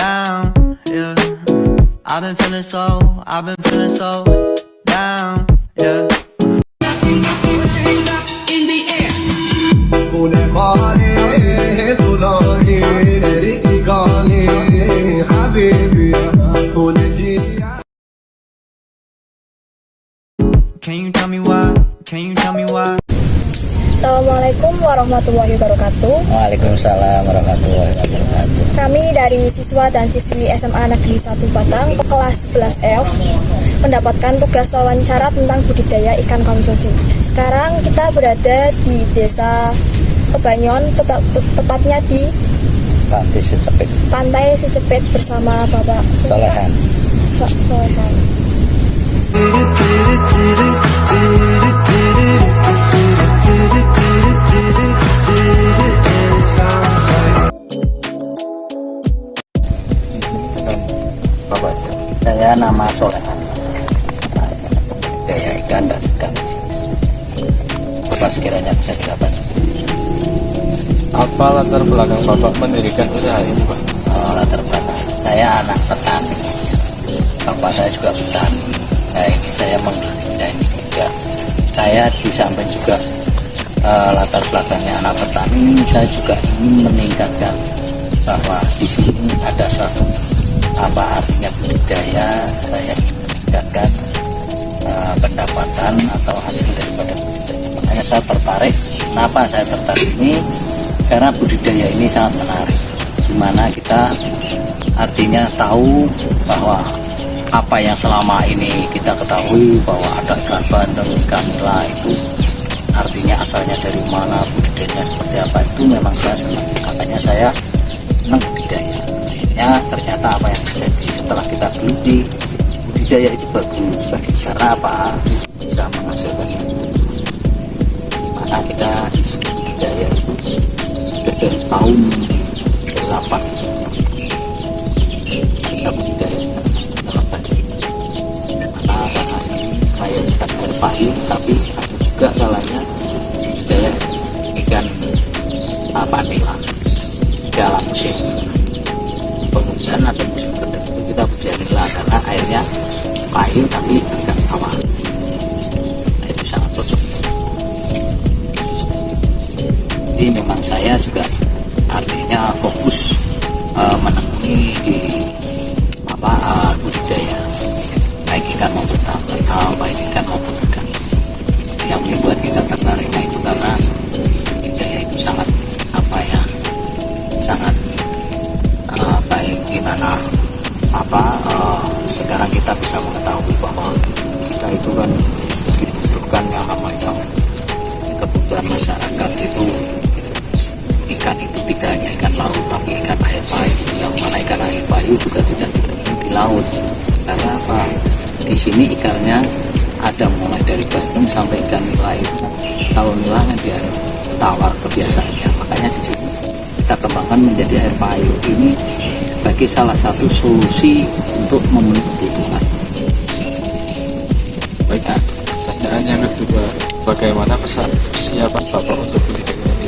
down, yeah. I've been feeling so down, yeah. Can you tell me why? Can you tell me why? Assalamualaikum warahmatullahi wabarakatuh. Waalaikumsalam warahmatullahi wabarakatuh. Kami dari siswa dan siswi SMA Negeri 1 Batang kelas 11F mendapatkan tugas wawancara tentang budidaya ikan konsumsi. Sekarang kita berada di Desa Kebanyon, tepatnya di Pantai Secepit bersama Bapak Solehan. Solehan. Bapak saya nama Solehan. Budidaya ikan dan ikan. Bapak sekiranya bisa dilakukan. Apa latar belakang Bapak mendirikan usaha ini, Pak? Latar belakang saya anak petani. Bapak saya juga petani. Nah, ini saya menggelidah ini juga. Saya di samping juga latar belakangnya anak petani, saya juga ingin meningkatkan bahwa di sini ada suatu apa artinya budidaya. Saya ingin meningkatkan pendapatan atau hasil daripada budidaya. Makanya saya tertarik. Kenapa saya tertarik ini? Karena budidaya ini sangat menarik, dimana kita artinya tahu bahwa apa yang selama ini kita ketahui bahwa ada ikan bandeng, ikan nila itu artinya asalnya dari mana, budidayanya seperti apa, itu memang saya senang. Makanya saya senang budidaya. Akhirnya ternyata apa yang terjadi setelah kita teliti, budidaya itu bagus karena apa? Bisa menghasilkan yang cukup. Dimana kita di sini budidaya itu sudah dari tahun 8 bisa budidaya dalam tadi. Dimana karena mayoritas air payung, tapi ada juga kalanya budidaya ikan nila dalam musim penghujan atau musim kering itu kita budidaya nila karena airnya payung tapi agak awal. Nah, itu sangat cocok. Jadi memang saya juga artinya fokus menekuni di budidaya baik ikan maupun baik ikan maupun ikan. Yang membuat kita tertariknya itu karena budidaya itu sangat sangat baik, gimana sekarang kita bisa mengetahui bahwa kita itu kan dibutuhkan yang namanya kebutuhan masyarakat itu. Ikan itu tidak hanya ikan laut tapi ikan air payu, yang mana ikan air payu juga tidak ditemui di laut. Karena apa? Di sini ikannya ada mulai dari bandeng sampai ikan nila itu. Kalau nila kan di air tawar kebiasaannya, makanya di sini kita kembangkan menjadi air payu. Ini sebagai salah satu solusi untuk memenuhi kebutuhan. Baik, pertanyaan yang kedua, bagaimana persiapan Bapak untuk budidaya ini?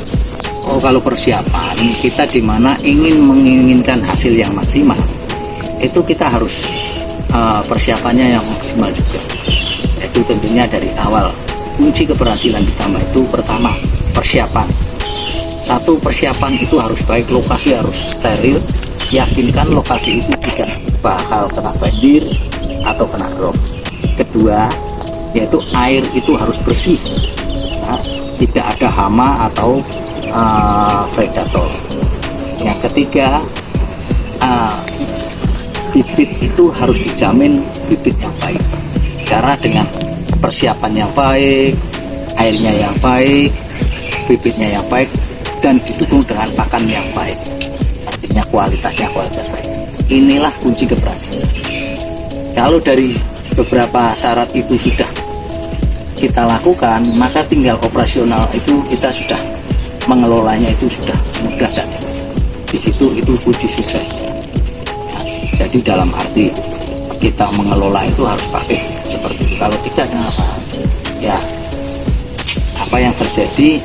Kalau persiapan kita dimana menginginkan hasil yang maksimal, itu kita harus persiapannya yang maksimal juga. Itu tentunya dari awal. Kunci keberhasilan ditambah itu pertama persiapan. Satu, persiapan itu harus baik, lokasi harus steril. Yakinkan lokasi itu tidak bakal kena banjir atau kena rob. Kedua, yaitu air itu harus bersih, nah, tidak ada hama atau predator. Yang ketiga, bibit itu harus dijamin bibit yang baik, karena dengan persiapan yang baik, airnya yang baik, bibitnya yang baik, dan didukung dengan pakan yang baik, artinya kualitas baik. Inilah kunci keberhasilan. Kalau dari beberapa syarat itu sudah kita lakukan, maka tinggal operasional itu kita sudah mengelolanya itu sudah mudah, dan di situ itu kunci sukses. Jadi dalam arti kita mengelola itu harus pakai seperti itu. Kalau tidak, kenapa? Ya, apa yang terjadi?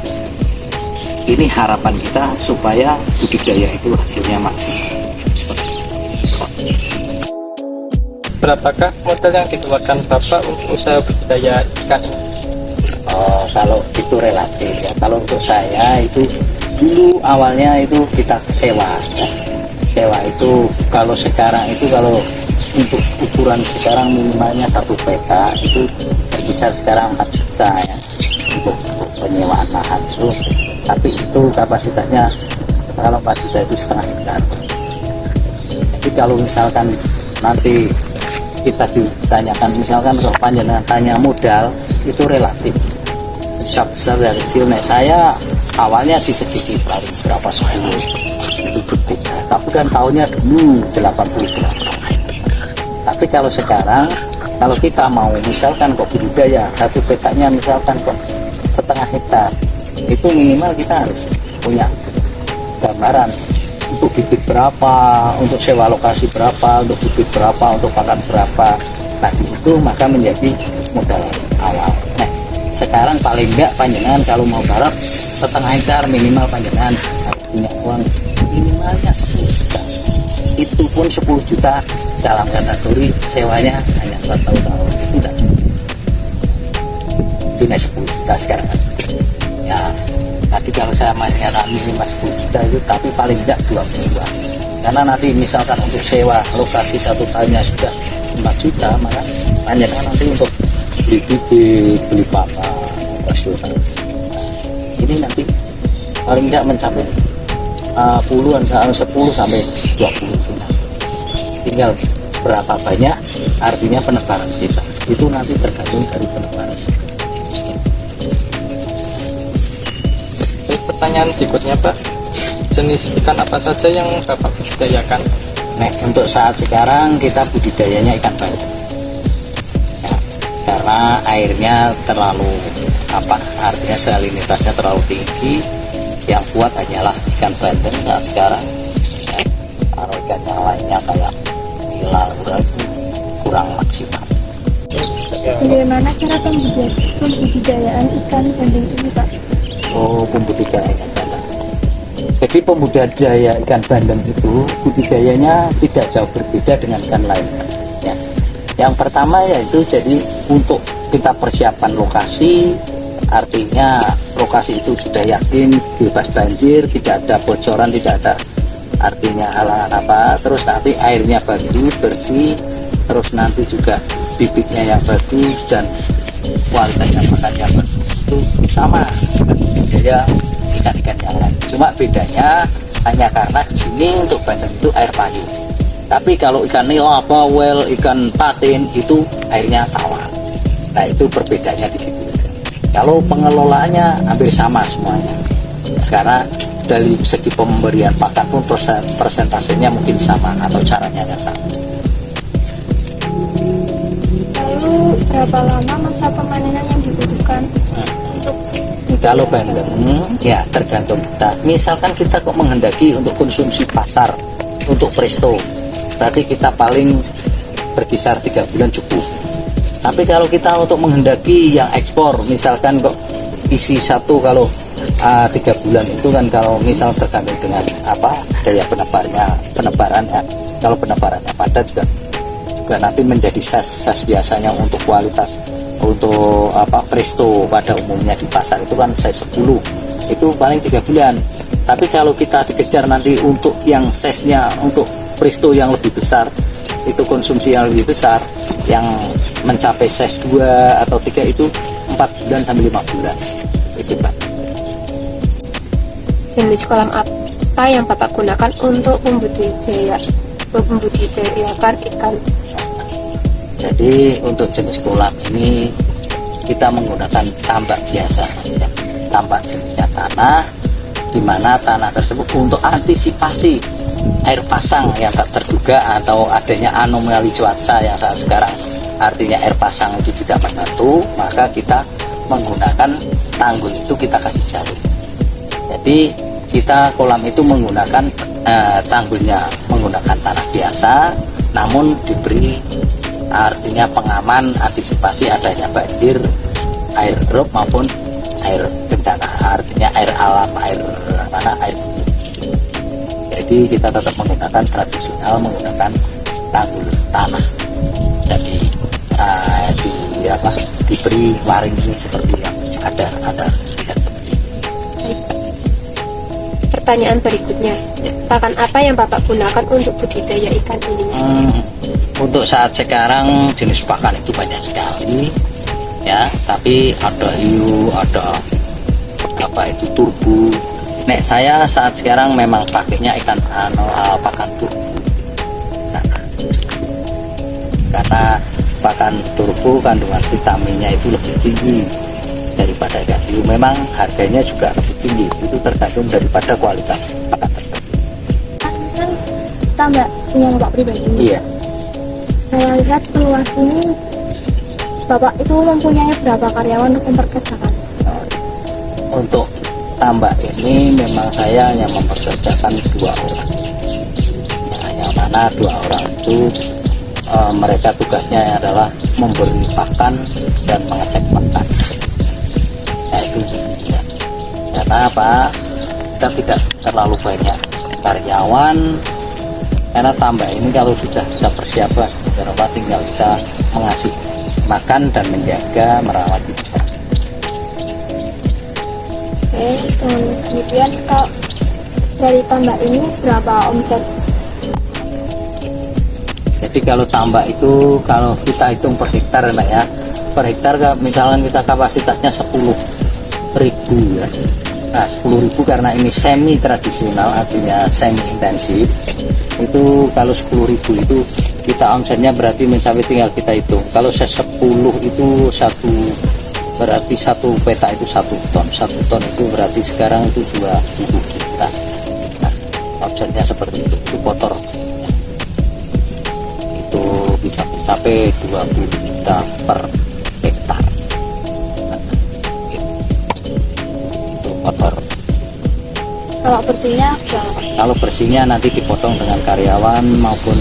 Ini harapan kita supaya budidaya itu hasilnya maksimal. Seperti itu. berapakah modal yang dikeluarkan Bapak untuk usaha budidaya ikan ini? Oh, kalau itu relatif ya. Kalau untuk saya itu dulu awalnya itu kita sewa ya. Sewa itu kalau sekarang itu kalau untuk ukuran sekarang minimalnya 1 peta itu berkisar sekarang 4 juta ya untuk penyewaan lahan itu. Tapi itu kapasitasnya kalau 4 juta itu setengah hektar. Jadi kalau misalkan nanti kita ditanyakan misalkan kalau panjenengan tanya modal itu relatif bisa besar dari kecil. Nah, saya awalnya sih sedikit paling berapa 10 itu berbeda, tapi kan tahunnya dulu 80 berapa. Tapi kalau sekarang kalau kita mau misalkan kok budidaya 1 petanya misalkan kok setengah hektar itu minimal kita harus punya gambaran untuk bibit berapa, untuk sewa lokasi berapa, untuk bibit berapa, untuk pakan berapa. Nah itu maka menjadi modal awal. Nah sekarang paling enggak panjenengan kalau mau garap setengah hektar minimal panjenengan harus punya uang minimalnya 10 juta. Itu pun 10 juta dalam kategori sewanya hanya 1 tahun. Itu tidak cukup. Itu 10 juta sekarang. Ya tadi kalau saya mainnya minimal 10 juta itu, tapi paling tidak 20 juta. Karena nanti misalkan untuk sewa lokasi 1 tahunnya sudah 4 juta, maka panjenengan nanti untuk beli bibit, beli pakan, operasional. Ini nanti paling tidak mencapai puluhan, 10 sampai 20 juta. Tinggal berapa banyak, artinya penebaran kita. Itu nanti tergantung dari penebaran. Pertanyaan berikutnya Pak, jenis ikan apa saja yang Bapak budidayakan? Nah, untuk saat sekarang kita budidayanya ikan bandeng. Ya, karena airnya terlalu artinya salinitasnya terlalu tinggi. Yang kuat hanyalah ikan bandeng saat sekarang. Ya, kalau ikan yang lainnya kayak nila itu kurang maksimal. Bagaimana cara pembudidayaan ikan bandeng ini Pak? Oh, pembudidaya ikan bandeng. Jadi pembudidaya ikan bandeng itu budidayanya tidak jauh berbeda dengan ikan lain. Ya. Yang pertama yaitu jadi untuk kita persiapan lokasi, artinya lokasi itu sudah yakin bebas banjir, tidak ada bocoran, tidak ada artinya halangan apa. Terus nanti airnya bagus, bersih, terus nanti juga bibitnya yang bagus dan kualitasnya makan yang bagus. Itu sama dengan budidaya ikan-ikan yang lain. Cuma bedanya hanya karena di sini untuk bandeng itu air payung. Tapi kalau ikan nila, bawel, ikan patin itu airnya tawar. Nah itu perbedaannya di situ. Kalau pengelolaannya hampir sama semuanya. Karena dari segi pemberian pakan pun persentasenya mungkin sama atau caranya yang sama. Lalu berapa lama masa pemanenan yang dibutuhkan untuk kalau bandeng ya tergantung kita. Misalkan kita kok menghendaki untuk konsumsi pasar untuk presto, berarti kita paling berkisar 3 bulan cukup. Tapi kalau kita untuk menghendaki yang ekspor, misalkan kok isi satu kalau 3 bulan itu kan kalau misal tergantung dengan daya penebarannya. Kalau penebarannya padat juga nanti menjadi ses biasanya untuk kualitas. Untuk presto pada umumnya di pasar itu kan size 10 itu paling 3 bulan. Tapi kalau kita dikejar nanti untuk yang size-nya untuk presto yang lebih besar, itu konsumsi yang lebih besar yang mencapai size 2 atau 3 itu 4 bulan sampai 5 bulan itu Pak. Jenis kolam apa yang Bapak gunakan untuk membudidayakan ikan? Jadi untuk jenis kolam ini kita menggunakan tambak biasa, ya. Tambak jenisnya tanah, di mana tanah tersebut untuk antisipasi air pasang yang tak terduga atau adanya anomali cuaca yang saat sekarang, artinya air pasang itu tidak menentu, maka kita menggunakan tanggul itu kita kasih jalur. Jadi kita kolam itu menggunakan tanggulnya menggunakan tanah biasa, namun diberi artinya pengaman antisipasi adanya banjir, air drop maupun air bencana, artinya air alam, air jadi kita tetap menggunakan tradisional, menggunakan tanggul tanah. diberi waring ini seperti yang ada lihat seperti ini. Pertanyaan berikutnya, pakan apa yang Bapak gunakan untuk budidaya ikan ini? Untuk saat sekarang jenis pakan itu banyak sekali ya, tapi ada hiu, ada turbo. Nek saya saat sekarang memang pakainya ikan pakan turbo. Nah, karena pakan turbo kandungan vitaminnya itu lebih tinggi daripada ikan hiu. Memang harganya juga lebih tinggi, itu tergantung daripada kualitas pakan tersebut. Kan kita nggak punya Bapak pribadi. Iya. Saya lihat luas ini Bapak itu mempunyai berapa karyawan untuk memperkerjakan? Untuk tambak ini memang saya hanya mempekerjakan 2 orang. Nah, yang mana 2 orang itu mereka tugasnya adalah memberi pakan dan mengecek pakan. Nah itu ya. Karena apa? Kita tidak terlalu banyak karyawan. Karena tambak ini kalau sudah kita persiapkan beberapa, tinggal kita mengasih makan dan menjaga, merawat itu. Oke, kemudian kalau dari tambak ini berapa omset? Jadi kalau tambak itu kalau kita hitung per hektar ya, per hektar misalkan kita kapasitasnya 10.000 ya. Nah 10.000 karena ini semi tradisional, artinya semi intensif. Itu kalau 10.000 itu kita omsetnya berarti mencapai, tinggal kita hitung. Kalau 10 itu berarti 1 peta itu 1 ton. 1 ton itu berarti sekarang itu 20 juta. Nah, omsetnya seperti itu kotor. Itu bisa mencapai 20 juta per hektar. Nah, itu kotor. Kalau bersihnya berapa? Kalau bersihnya nanti dipotong dengan karyawan maupun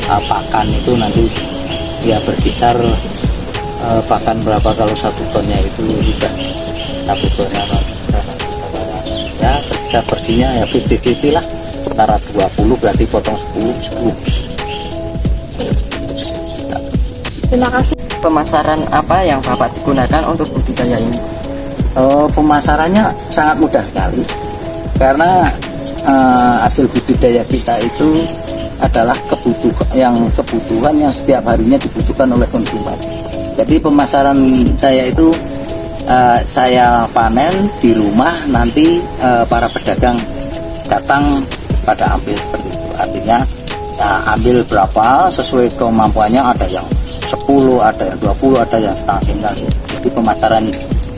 pakan itu nanti ya berkisar pakan berapa. Kalau 1 tonnya itu sudah 1 tonnya ya berkisar bersihnya ya 50-50 lah, antara 20 berarti potong 10. Terima kasih. Pemasaran apa yang Bapak digunakan untuk budidaya ini? Pemasarannya sangat mudah sekali karena hasil budidaya kita itu adalah kebutuhan yang setiap harinya dibutuhkan oleh konsumen. Jadi pemasaran saya itu saya panen di rumah, nanti para pedagang datang pada ambil seperti itu. Artinya ambil berapa sesuai kemampuannya, ada yang 10, ada yang 20, ada yang setengah tinggal. Jadi pemasaran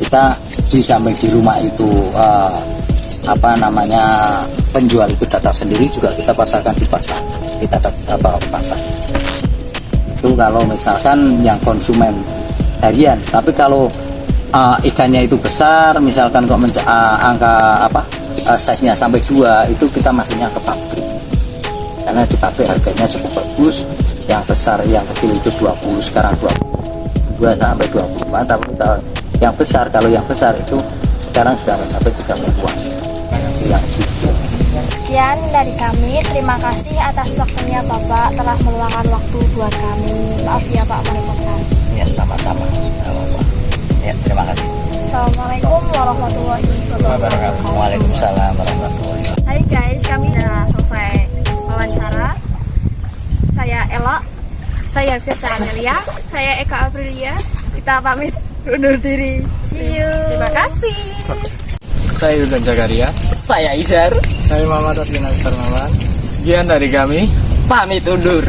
kita sampai di rumah itu penjual itu datang sendiri, juga kita pasarkan di pasar, kita bawa ke pasar. Itu kalau misalkan yang konsumen harian. Tapi kalau ikannya itu besar, misalkan kok size-nya sampai 2, itu kita masuknya ke pabrik, karena di pabrik harganya cukup bagus. Yang besar, yang kecil itu 20, sekarang 22 sampai 24. Tapi yang besar, kalau yang besar itu sekarang sudah mencapai 30-an. Yang kecil. Sekian dari kami, terima kasih atas waktunya Bapak telah meluangkan waktu buat kami. Maaf ya Pak merepotkan. Ya sama-sama. Ya terima kasih. Assalamualaikum warahmatullahi wabarakatuh. Waalaikumsalam warahmatullahi wabarakatuh. Hai guys, kami sudah selesai wawancara. Saya Ella, saya Firda Amelia, saya Eka Aprilia. Kita pamit undur diri. See you. Terima kasih. Saya Yudan Jagaria. Saya Izar. Saya Muhammad Adrian Astarmawan. Sekian dari kami. Pamit undur.